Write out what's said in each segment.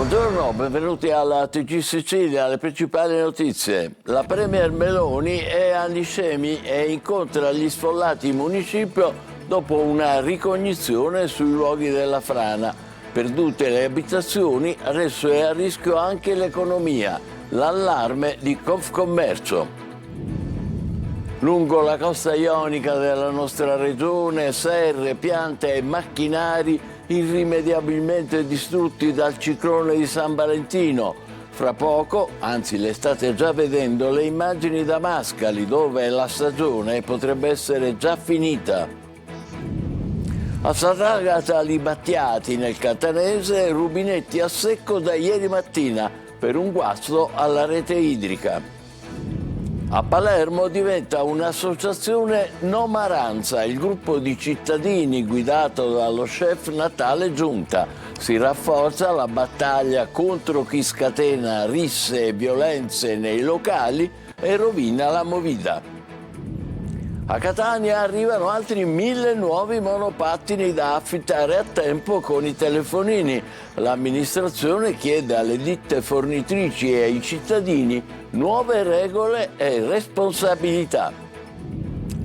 Buongiorno, benvenuti alla TG Sicilia, le principali notizie. La Premier Meloni è a Niscemi e incontra gli sfollati in municipio dopo una ricognizione sui luoghi della frana. Perdute le abitazioni, adesso è a rischio anche l'economia. L'allarme di Confcommercio. Lungo la costa ionica della nostra regione, serre, piante e macchinari irrimediabilmente distrutti dal ciclone di San Valentino. Fra poco, anzi le state già vedendo, le immagini da Mascali, dove la stagione potrebbe essere già finita. A Sant'Agata Libattiati, nel Catanese, rubinetti a secco da ieri mattina per un guasto alla rete idrica. A Palermo diventa un'associazione No Maranza, il gruppo di cittadini guidato dallo chef Natale Giunta. Si rafforza la battaglia contro chi scatena risse e violenze nei locali e rovina la movida. A Catania arrivano altri 1000 nuovi monopattini da affittare a tempo con i telefonini. L'amministrazione chiede alle ditte fornitrici e ai cittadini nuove regole e responsabilità.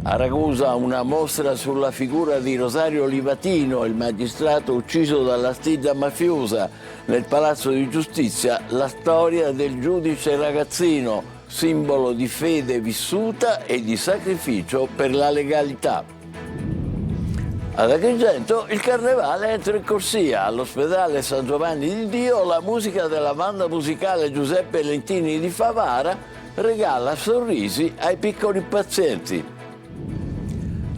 A Ragusa una mostra sulla figura di Rosario Livatino, il magistrato ucciso dalla stilla mafiosa. Nel Palazzo di Giustizia la storia del giudice ragazzino, simbolo di fede vissuta e di sacrificio per la legalità. Ad Agrigento il carnevale entra in corsia. All'ospedale San Giovanni di Dio la musica della banda musicale Giuseppe Lentini di Favara regala sorrisi ai piccoli pazienti.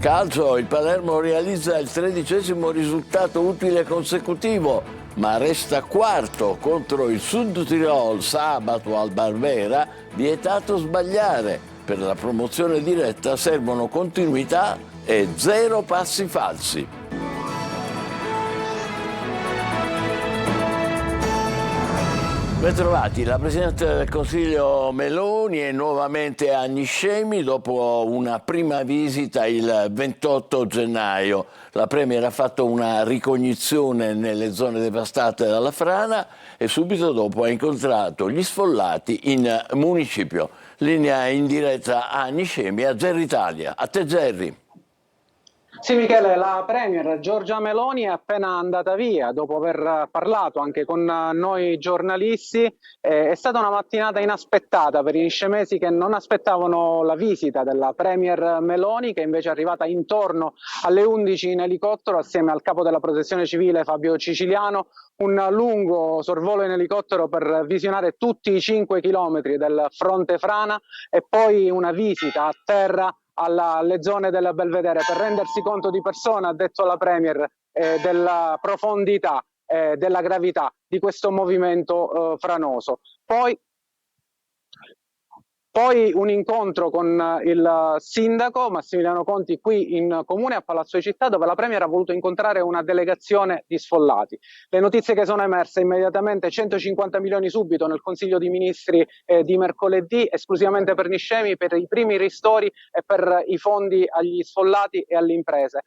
Calcio, il Palermo realizza il 13° risultato utile consecutivo, ma resta quarto contro il Sud Tirol sabato al Barbera, vietato sbagliare. Per la promozione diretta servono continuità e 0 passi falsi. Bentrovati, la Presidente del Consiglio Meloni è nuovamente a Niscemi dopo una prima visita il 28 gennaio. La Premier ha fatto una ricognizione nelle zone devastate dalla frana e subito dopo ha incontrato gli sfollati in municipio. Linea in diretta a Niscemi, a Gerry Italia. A te Gerry. Sì Michele, la Premier Giorgia Meloni è appena andata via dopo aver parlato anche con noi giornalisti. È stata una mattinata inaspettata per i niscemesi che non aspettavano la visita della Premier Meloni, che invece è arrivata intorno alle 11 in elicottero assieme al capo della Protezione Civile Fabio Ciciliano. Un lungo sorvolo in elicottero per visionare tutti i 5 chilometri del fronte frana e poi una visita a terra alle zone del Belvedere per rendersi conto di persona, ha detto la Premier, della profondità, della gravità di questo movimento franoso. Poi un incontro con il sindaco Massimiliano Conti qui in comune a Palazzo di Città, dove la Premier ha voluto incontrare una delegazione di sfollati. Le notizie che sono emerse immediatamente: 150 milioni subito nel Consiglio dei Ministri di mercoledì, esclusivamente per Niscemi, per i primi ristori e per i fondi agli sfollati e alle imprese.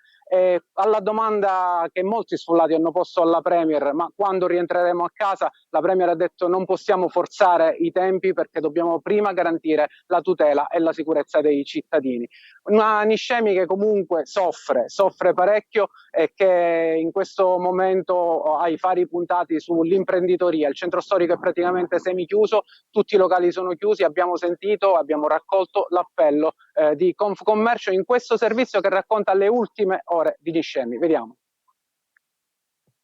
Alla domanda che molti sfollati hanno posto alla Premier, ma quando rientreremo a casa, la Premier ha detto: non possiamo forzare i tempi perché dobbiamo prima garantire la tutela e la sicurezza dei cittadini. Una Niscemi che comunque soffre parecchio e che in questo momento ha i fari puntati sull'imprenditoria. Il centro storico è praticamente semichiuso, tutti i locali sono chiusi. Abbiamo raccolto l'appello di Confcommercio in questo servizio che racconta le ultime ore di Niscemi. Vediamo.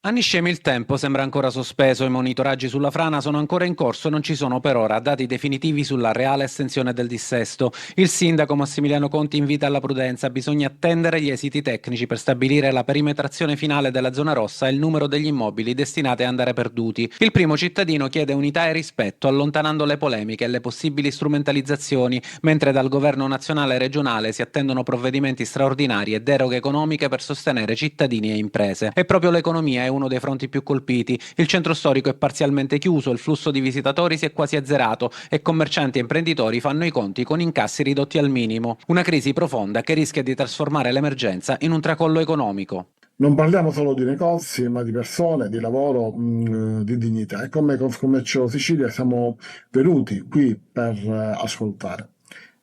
A Niscemi il tempo sembra ancora sospeso, i monitoraggi sulla frana sono ancora in corso e non ci sono per ora dati definitivi sulla reale estensione del dissesto. Il sindaco Massimiliano Conti invita alla prudenza: bisogna attendere gli esiti tecnici per stabilire la perimetrazione finale della zona rossa e il numero degli immobili destinati a andare perduti. Il primo cittadino chiede unità e rispetto, allontanando le polemiche e le possibili strumentalizzazioni, mentre dal governo nazionale e regionale si attendono provvedimenti straordinari e deroghe economiche per sostenere cittadini e imprese. E proprio l'economia è uno dei fronti più colpiti. Il centro storico è parzialmente chiuso, il flusso di visitatori si è quasi azzerato e commercianti e imprenditori fanno i conti con incassi ridotti al minimo. Una crisi profonda che rischia di trasformare l'emergenza in un tracollo economico. Non parliamo solo di negozi, ma di persone, di lavoro, di dignità. E come CEO Sicilia siamo venuti qui per ascoltare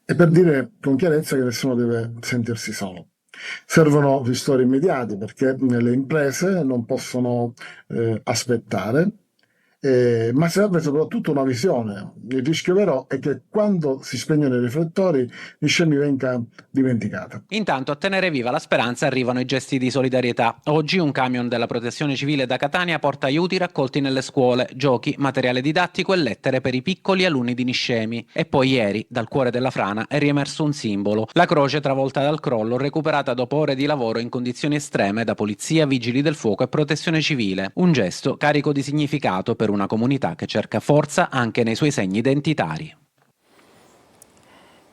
e per dire con chiarezza che nessuno deve sentirsi solo. Servono ristori immediati perché le imprese non possono aspettare, ma serve soprattutto una visione. Il rischio vero è che quando si spegnono i riflettori, Niscemi venga dimenticata. Intanto a tenere viva la speranza arrivano i gesti di solidarietà. Oggi un camion della Protezione Civile da Catania porta aiuti raccolti nelle scuole, giochi, materiale didattico e lettere per i piccoli alunni di Niscemi. E poi ieri, dal cuore della frana, è riemerso un simbolo, la croce travolta dal crollo recuperata dopo ore di lavoro in condizioni estreme da polizia, vigili del fuoco e protezione civile. Un gesto carico di significato per una comunità che cerca forza anche nei suoi segni identitari.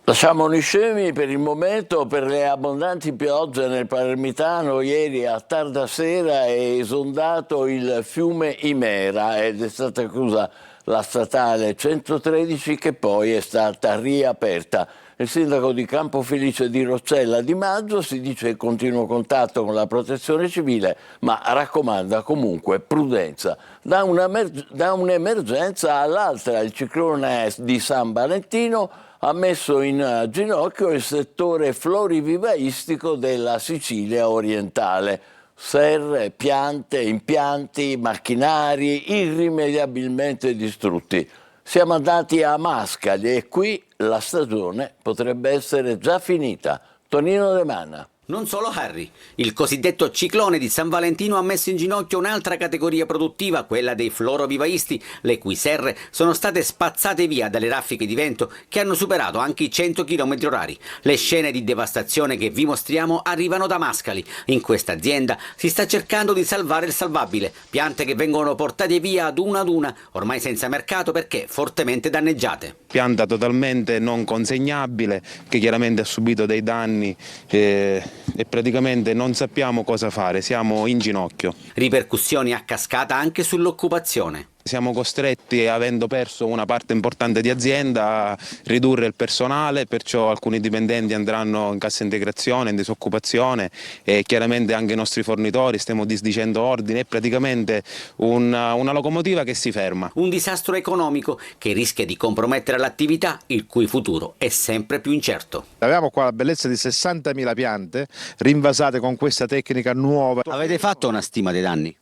Lasciamo Niscemi per il momento. Per le abbondanti piogge nel Palermitano ieri a tarda sera è esondato il fiume Imera ed è stata chiusa la statale 113 che poi è stata riaperta. Il sindaco di Campofelice di Roccella Di Maggio si dice in continuo contatto con la protezione civile, ma raccomanda comunque prudenza. Da un'emergenza all'altra, il ciclone di San Valentino ha messo in ginocchio il settore florovivaistico della Sicilia orientale. Serre, piante, impianti, macchinari irrimediabilmente distrutti. Siamo andati a Mascali e qui la stagione potrebbe essere già finita. Tonino De Manna. Non solo Harry, il cosiddetto ciclone di San Valentino ha messo in ginocchio un'altra categoria produttiva, quella dei florovivaisti, le cui serre sono state spazzate via dalle raffiche di vento che hanno superato anche i 100 km/h. Le scene di devastazione che vi mostriamo arrivano da Mascali. In questa azienda si sta cercando di salvare il salvabile, piante che vengono portate via ad una, ormai senza mercato perché fortemente danneggiate. Pianta totalmente non consegnabile, che chiaramente ha subito dei danni e praticamente non sappiamo cosa fare, siamo in ginocchio. Ripercussioni a cascata anche sull'occupazione. Siamo costretti, avendo perso una parte importante di azienda, a ridurre il personale, perciò alcuni dipendenti andranno in cassa integrazione, in disoccupazione e chiaramente anche i nostri fornitori, stiamo disdicendo ordine, è praticamente una locomotiva che si ferma. Un disastro economico che rischia di compromettere l'attività, il cui futuro è sempre più incerto. Abbiamo qua la bellezza di 60.000 piante rinvasate con questa tecnica nuova. Avete fatto una stima dei danni?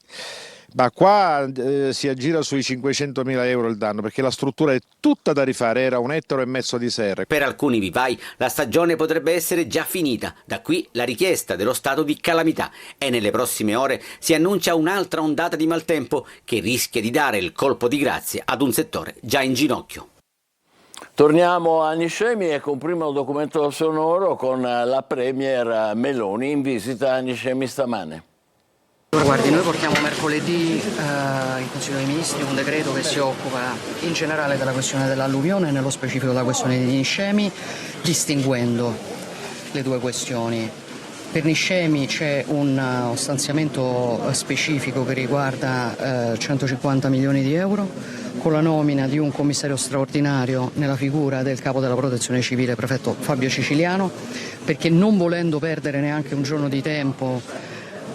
Ma qua si aggira sui 500.000 euro il danno, perché la struttura è tutta da rifare, era 1,5 ettari di serre. Per alcuni vivai la stagione potrebbe essere già finita, da qui la richiesta dello stato di calamità e nelle prossime ore si annuncia un'altra ondata di maltempo che rischia di dare il colpo di grazia ad un settore già in ginocchio. Torniamo a Niscemi e con un primo documento sonoro con la Premier Meloni in visita a Niscemi stamane. Guardi, noi portiamo mercoledì in Consiglio dei Ministri un decreto che si occupa in generale della questione dell'alluvione e nello specifico della questione di Niscemi, distinguendo le due questioni. Per Niscemi c'è un stanziamento specifico che riguarda 150 milioni di euro con la nomina di un commissario straordinario nella figura del capo della protezione civile, prefetto Fabio Ciciliano, perché non volendo perdere neanche un giorno di tempo,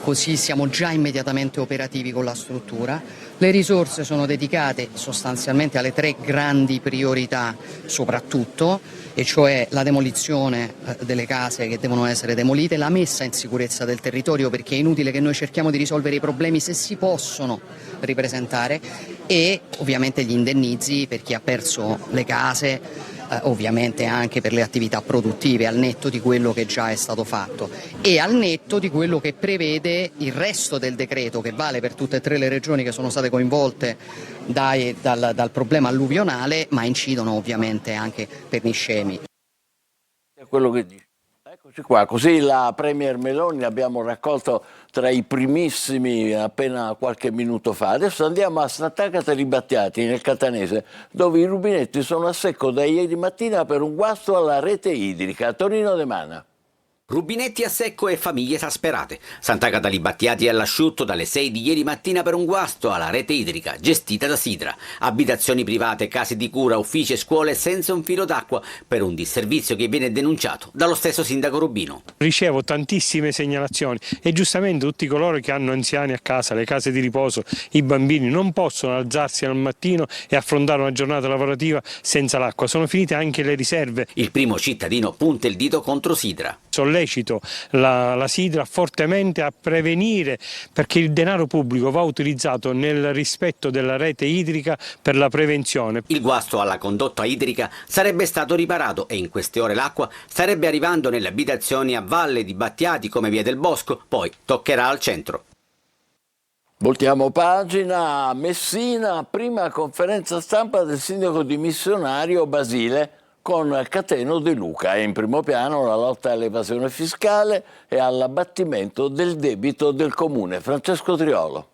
così siamo già immediatamente operativi con la struttura. Le risorse sono dedicate sostanzialmente alle 3 grandi priorità soprattutto, e cioè la demolizione delle case che devono essere demolite, la messa in sicurezza del territorio, perché è inutile che noi cerchiamo di risolvere i problemi se si possono ripresentare, e ovviamente gli indennizzi per chi ha perso le case, ovviamente anche per le attività produttive, al netto di quello che già è stato fatto e al netto di quello che prevede il resto del decreto, che vale per tutte e 3 le regioni che sono state coinvolte dal problema alluvionale, ma incidono ovviamente anche per Niscemi. Quello che dice. Eccoci qua, così la Premier Meloni l'abbiamo raccolto tra i primissimi appena qualche minuto fa. Adesso andiamo a Sant'Agata Battiati nel Catanese, dove i rubinetti sono a secco da ieri mattina per un guasto alla rete idrica. Tonino De Manna. Rubinetti a secco e famiglie esasperate. Sant'Agata li Battiati all'asciutto dalle 6 di ieri mattina per un guasto alla rete idrica gestita da Sidra. Abitazioni private, case di cura, uffici e scuole senza un filo d'acqua per un disservizio che viene denunciato dallo stesso sindaco Rubino. Ricevo tantissime segnalazioni e giustamente tutti coloro che hanno anziani a casa, le case di riposo, i bambini non possono alzarsi al mattino e affrontare una giornata lavorativa senza l'acqua. Sono finite anche le riserve. Il primo cittadino punta il dito contro Sidra. Sollecito la Sidra fortemente a prevenire, perché il denaro pubblico va utilizzato nel rispetto della rete idrica per la prevenzione. Il guasto alla condotta idrica sarebbe stato riparato e in queste ore l'acqua starebbe arrivando nelle abitazioni a valle di Battiati come Via del Bosco, poi toccherà al centro. Voltiamo pagina. Messina, prima conferenza stampa del sindaco dimissionario Basile con Cateno De Luca. È in primo piano la lotta all'evasione fiscale e all'abbattimento del debito del comune. Francesco Triolo.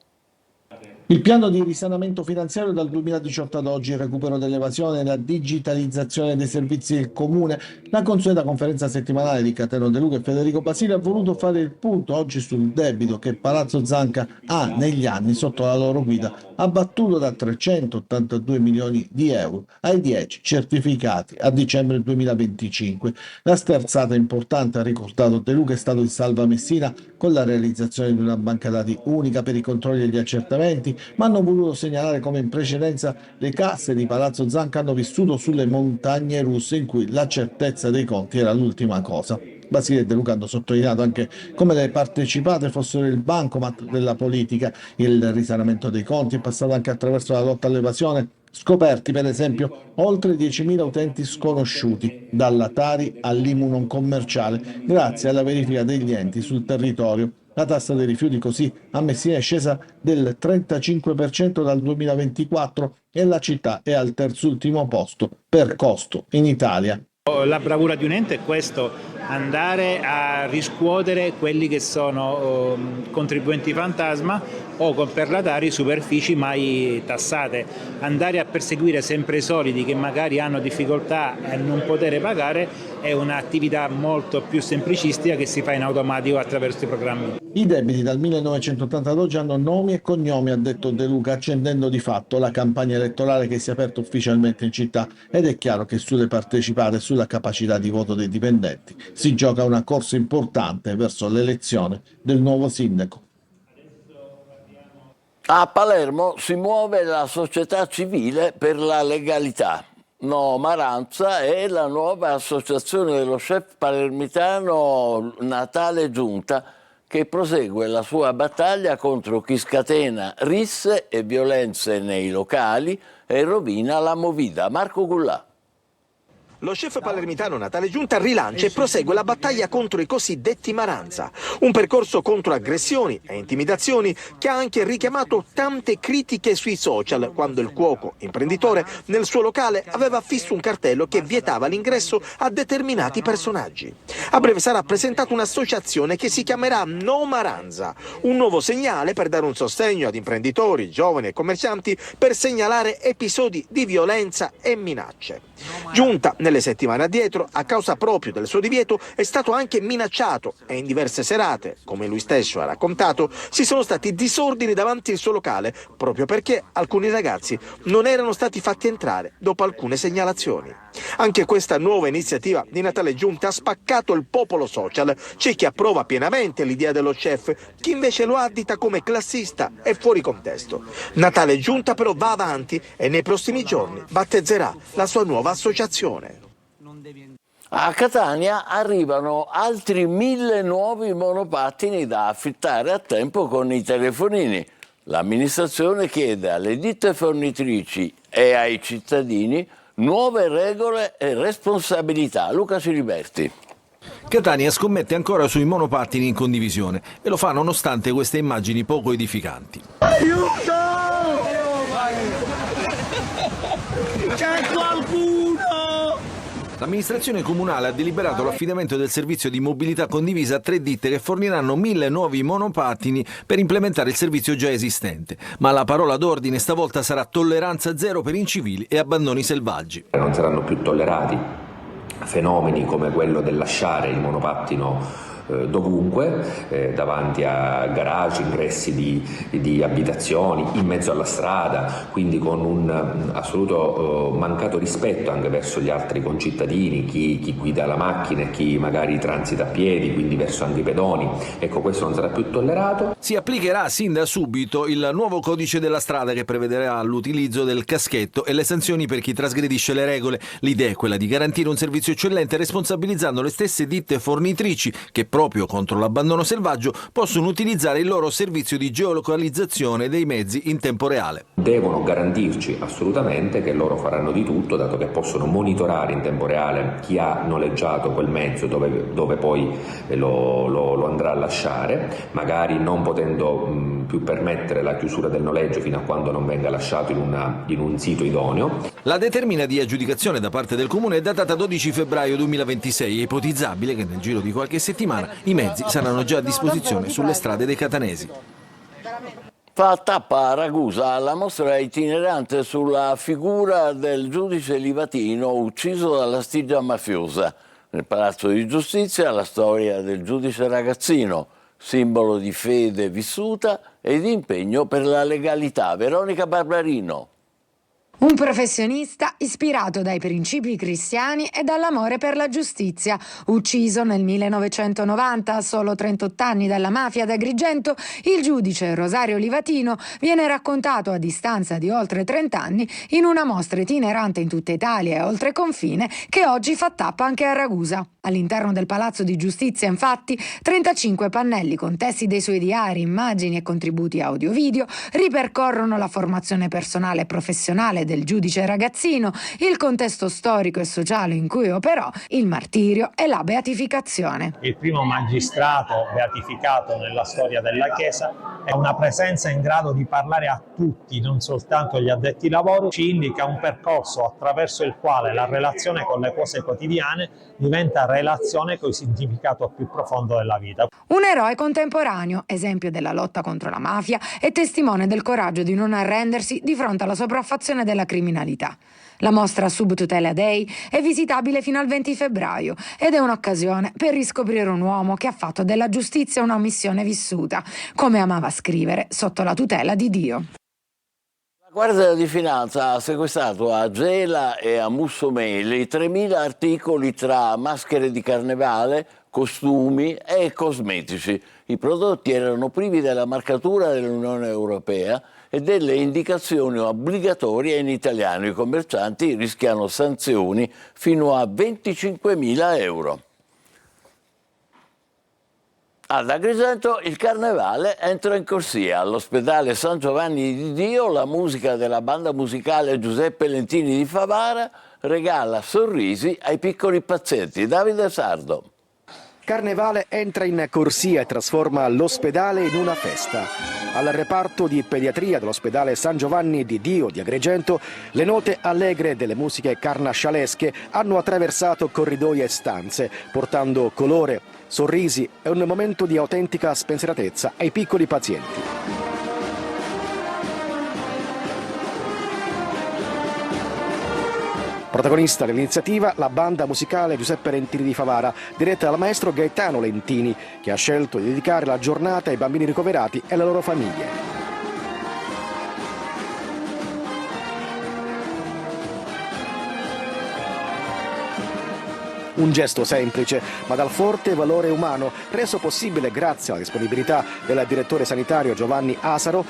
Il piano di risanamento finanziario dal 2018 ad oggi, il recupero dell'evasione e la digitalizzazione dei servizi del comune. La consueta conferenza settimanale di Cateno De Luca e Federico Basile ha voluto fare il punto oggi sul debito che Palazzo Zanca ha negli anni sotto la loro guida abbattuto da 382 milioni di euro ai 10 certificati a dicembre 2025. La sterzata importante, ha ricordato De Luca, è stato il Salva Messina con la realizzazione di una banca dati unica per i controlli e gli accertamenti, ma hanno voluto segnalare come in precedenza le casse di Palazzo Zanca hanno vissuto sulle montagne russe in cui la certezza dei conti era l'ultima cosa. Basile e De Luca hanno sottolineato anche come le partecipate fossero il bancomat della politica. Il risanamento dei conti è passato anche attraverso la lotta all'evasione. Scoperti per esempio oltre 10.000 utenti sconosciuti, dalla Tari all'IMU non commerciale, grazie alla verifica degli enti sul territorio. La tassa dei rifiuti così a Messina è scesa del 35% dal 2024 e la città è al terzultimo posto per costo in Italia. La bravura di un ente è questo, andare a riscuotere quelli che sono contribuenti fantasma o per la Tari superfici mai tassate, andare a perseguire sempre i soliti che magari hanno difficoltà a non poter pagare è un'attività molto più semplicistica che si fa in automatico attraverso i programmi. I debiti dal 1980 ad oggi hanno nomi e cognomi, ha detto De Luca, accendendo di fatto la campagna elettorale che si è aperta ufficialmente in città, ed è chiaro che sulle partecipate e sulla capacità di voto dei dipendenti si gioca una corsa importante verso l'elezione del nuovo sindaco. A Palermo si muove la società civile per la legalità. No Maranza è la nuova associazione dello chef palermitano Natale Giunta, che prosegue la sua battaglia contro chi scatena risse e violenze nei locali e rovina la movida. Marco Gullà. Lo chef palermitano Natale Giunta rilancia e prosegue la battaglia contro i cosiddetti Maranza, un percorso contro aggressioni e intimidazioni che ha anche richiamato tante critiche sui social, quando il cuoco imprenditore nel suo locale aveva affisso un cartello che vietava l'ingresso a determinati personaggi. A breve sarà presentata un'associazione che si chiamerà No Maranza, un nuovo segnale per dare un sostegno ad imprenditori, giovani e commercianti per segnalare episodi di violenza e minacce. Giunta nelle settimane addietro, a causa proprio del suo divieto, è stato anche minacciato e in diverse serate, come lui stesso ha raccontato, ci sono stati disordini davanti al suo locale proprio perché alcuni ragazzi non erano stati fatti entrare dopo alcune segnalazioni. Anche questa nuova iniziativa di Natale Giunta ha spaccato il popolo social. C'è chi approva pienamente l'idea dello chef, chi invece lo addita come classista e fuori contesto. Natale Giunta però va avanti e nei prossimi giorni battezzerà la sua nuova associazione. A Catania arrivano altri 1.000 nuovi monopattini da affittare a tempo con i telefonini. L'amministrazione chiede alle ditte fornitrici e ai cittadini nuove regole e responsabilità. Luca Ciliberti. Catania scommette ancora sui monopattini in condivisione e lo fa nonostante queste immagini poco edificanti. Aiuto! C'è qualcuno! L'amministrazione comunale ha deliberato l'affidamento del servizio di mobilità condivisa a 3 ditte che forniranno 1.000 nuovi monopattini per implementare il servizio già esistente. Ma la parola d'ordine stavolta sarà tolleranza zero per incivili e abbandoni selvaggi. Non saranno più tollerati fenomeni come quello del lasciare il monopattino dovunque, davanti a garage, ingressi di abitazioni, in mezzo alla strada, quindi con un assoluto mancato rispetto anche verso gli altri concittadini, chi guida la macchina e chi magari transita a piedi, quindi verso anche i pedoni. Ecco, questo non sarà più tollerato. Si applicherà sin da subito il nuovo codice della strada che prevederà l'utilizzo del caschetto e le sanzioni per chi trasgredisce le regole. L'idea è quella di garantire un servizio eccellente responsabilizzando le stesse ditte fornitrici che proprio contro l'abbandono selvaggio possono utilizzare il loro servizio di geolocalizzazione dei mezzi in tempo reale. Devono garantirci assolutamente che loro faranno di tutto, dato che possono monitorare in tempo reale chi ha noleggiato quel mezzo, dove poi lo andrà a lasciare, magari non potendo più permettere la chiusura del noleggio fino a quando non venga lasciato in un sito idoneo. La determina di aggiudicazione da parte del Comune è datata 12 febbraio 2026. È ipotizzabile che nel giro di qualche settimana i mezzi saranno già a disposizione sulle strade dei catanesi. Fa tappa a Ragusa la mostra itinerante sulla figura del giudice livatino ucciso dalla stilla mafiosa. Nel Palazzo di Giustizia la storia del giudice ragazzino, simbolo di fede vissuta e di impegno per la legalità. Veronica Barbarino. Un professionista ispirato dai principi cristiani e dall'amore per la giustizia. Ucciso nel 1990 a solo 38 anni dalla mafia d'Agrigento, il giudice Rosario Livatino viene raccontato a distanza di oltre 30 anni in una mostra itinerante in tutta Italia e oltre confine che oggi fa tappa anche a Ragusa. All'interno del Palazzo di Giustizia, infatti, 35 pannelli con testi dei suoi diari, immagini e contributi audio-video ripercorrono la formazione personale e professionale del giudice ragazzino, il contesto storico e sociale in cui operò, il martirio e la beatificazione. Il primo magistrato beatificato nella storia della Chiesa è una presenza in grado di parlare a tutti, non soltanto agli addetti ai lavori. Ci indica un percorso attraverso il quale la relazione con le cose quotidiane diventa relazione con il significato più profondo della vita. Un eroe contemporaneo, esempio della lotta contro la mafia e testimone del coraggio di non arrendersi di fronte alla sopraffazione della criminalità. La mostra Sub Tutela Dei è visitabile fino al 20 febbraio ed è un'occasione per riscoprire un uomo che ha fatto della giustizia una missione vissuta, come amava scrivere, sotto la tutela di Dio. La Guardia di Finanza ha sequestrato a Gela e a Mussomeli 3.000 articoli tra maschere di carnevale, costumi e cosmetici. I prodotti erano privi della marcatura dell'Unione Europea e delle indicazioni obbligatorie in italiano. I commercianti rischiano sanzioni fino a 25.000 euro. Ad Agrigento il carnevale entra in corsia. All'ospedale San Giovanni di Dio la musica della banda musicale Giuseppe Lentini di Favara regala sorrisi ai piccoli pazienti. Davide Sardo. Carnevale entra in corsia e trasforma l'ospedale in una festa. Al reparto di pediatria dell'ospedale San Giovanni di Dio di Agrigento, le note allegre delle musiche carnascialesche hanno attraversato corridoi e stanze, portando colore, sorrisi e un momento di autentica spensieratezza ai piccoli pazienti. Protagonista dell'iniziativa la banda musicale Giuseppe Lentini di Favara, diretta dal maestro Gaetano Lentini, che ha scelto di dedicare la giornata ai bambini ricoverati e alle loro famiglie. Un gesto semplice, ma dal forte valore umano, reso possibile grazie alla disponibilità del direttore sanitario Giovanni Asaro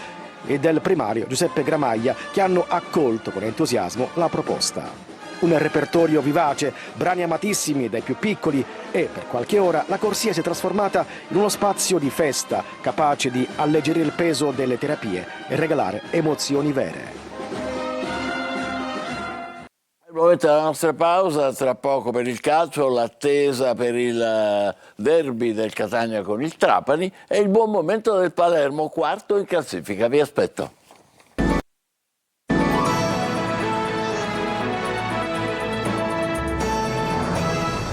e del primario Giuseppe Gramaglia, che hanno accolto con entusiasmo la proposta. Un repertorio vivace, brani amatissimi dai più piccoli e, per qualche ora, la corsia si è trasformata in uno spazio di festa, capace di alleggerire il peso delle terapie e regalare emozioni vere. È il momento della nostra pausa, tra poco per il calcio, l'attesa per il derby del Catania con il Trapani e il buon momento del Palermo, quarto in classifica. Vi aspetto.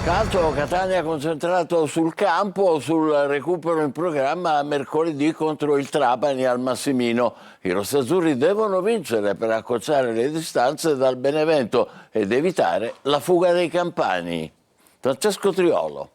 Calcio, Catania concentrato sul campo, sul recupero in programma mercoledì contro il Trapani al Massimino. I rossazzurri devono vincere per accorciare le distanze dal Benevento ed evitare la fuga dei campani. Francesco Triolo.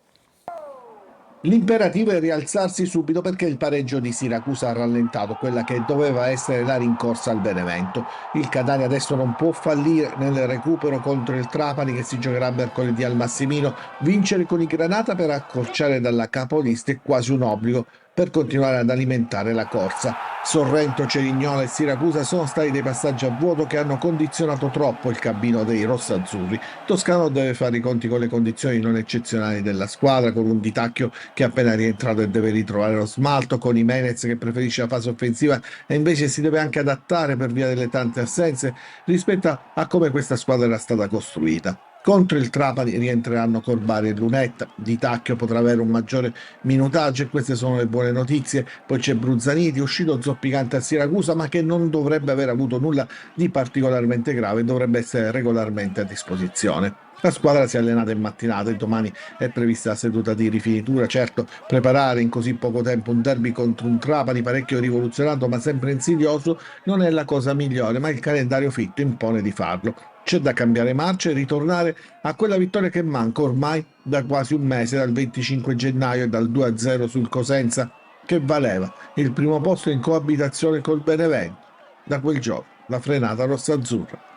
L'imperativo è rialzarsi subito perché il pareggio di Siracusa ha rallentato quella che doveva essere la rincorsa al Benevento. Il Catania adesso non può fallire nel recupero contro il Trapani che si giocherà mercoledì al Massimino. Vincere con i Granata per accorciare dalla capolista è quasi un obbligo per continuare ad alimentare la corsa. Sorrento, Cerignola e Siracusa sono stati dei passaggi a vuoto che hanno condizionato troppo il cammino dei rossazzurri. Toscano deve fare i conti con le condizioni non eccezionali della squadra, con un Di Tacchio che è appena rientrato e deve ritrovare lo smalto, con Jimenez che preferisce la fase offensiva e invece si deve anche adattare per via delle tante assenze rispetto a come questa squadra era stata costruita. Contro il Trapani rientreranno Corbari e Lunetta, Di Tacchio potrà avere un maggiore minutaggio e queste sono le buone notizie. Poi c'è Bruzzaniti, uscito zoppicante a Siracusa ma che non dovrebbe aver avuto nulla di particolarmente grave e dovrebbe essere regolarmente a disposizione. La squadra si è allenata in mattinata e domani è prevista la seduta di rifinitura. Certo, preparare in così poco tempo un derby contro un Trapani parecchio rivoluzionato ma sempre insidioso non è la cosa migliore, ma il calendario fitto impone di farlo. C'è da cambiare marcia e ritornare a quella vittoria che manca ormai da quasi un mese, dal 25 gennaio e dal 2-0 sul Cosenza, che valeva il primo posto in coabitazione col Benevento. Da quel giorno la frenata rossazzurra.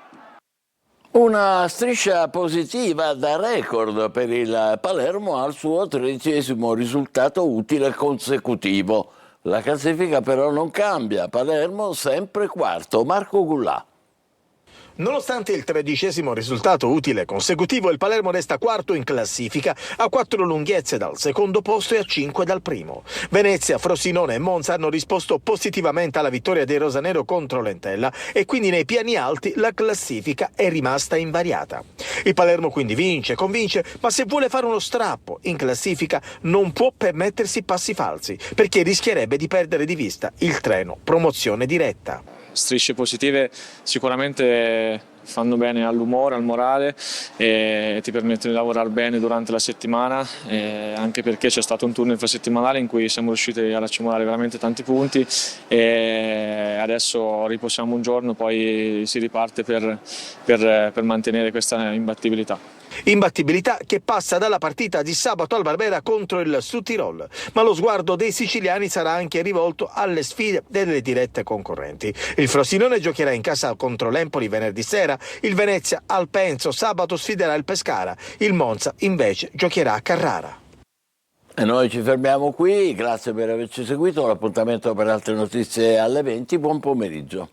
Una striscia positiva da record per il Palermo al suo 13° risultato utile consecutivo. La classifica però non cambia, Palermo sempre quarto. Marco Gullà. Nonostante il 13° risultato utile consecutivo, il Palermo resta quarto in classifica, a 4 lunghezze dal secondo posto e a 5 dal primo. Venezia, Frosinone e Monza hanno risposto positivamente alla vittoria dei rosanero contro l'Entella e quindi nei piani alti la classifica è rimasta invariata. Il Palermo quindi vince, convince, ma se vuole fare uno strappo in classifica non può permettersi passi falsi, perché rischierebbe di perdere di vista il treno promozione diretta. Strisce positive sicuramente fanno bene all'umore, al morale e ti permettono di lavorare bene durante la settimana, anche perché c'è stato un turno infrasettimanale in cui siamo riusciti ad accumulare veramente tanti punti e adesso riposiamo un giorno, poi si riparte per mantenere questa imbattibilità. Imbattibilità che passa dalla partita di sabato al Barbera contro il Südtirol, ma lo sguardo dei siciliani sarà anche rivolto alle sfide delle dirette concorrenti. Il Frosinone giocherà in casa contro l'Empoli venerdì sera, il Venezia al Penzo sabato sfiderà il Pescara, il Monza invece giocherà a Carrara. E noi ci fermiamo qui, grazie per averci seguito, l'appuntamento per altre notizie alle 20, buon pomeriggio.